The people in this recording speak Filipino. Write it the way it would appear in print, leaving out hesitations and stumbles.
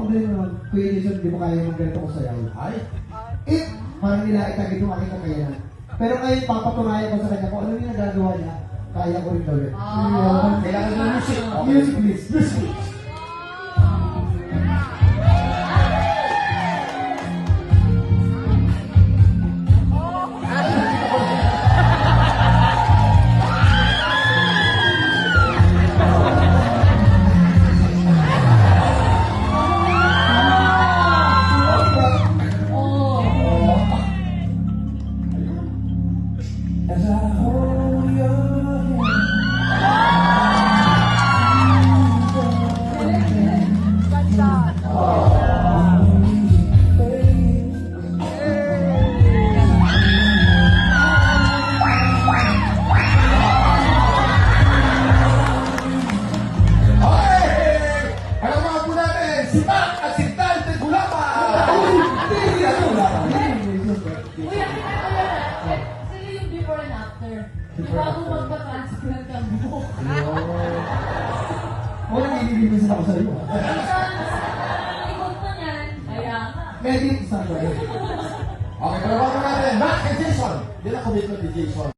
ang galing naman, Kuya Jason, di mo kaya yung ganito ko sayaw. Ay, Parang nilakita ito aking kakayanan. Pero ngayon, papatunayan ko sa kanya kung ano yung nagagawa niya, kaya ko rin gawin. kailangan ng music. Okay. Music, please. Music. As I hold your hand, Okay! Alam mga po natin, si Mac at si Tal Tegulapa! hindi ako wala pa. Uy, ang kinakala na, sila yung before and after. Di bago magpa-transplant ang buhok. Wala nililinis ako sa iyo. Ikot mo niyan, kaya nga. Medyo sa akin. Okay, pero bago natin, Mac and Jason. Yan ang commitment ni Jason.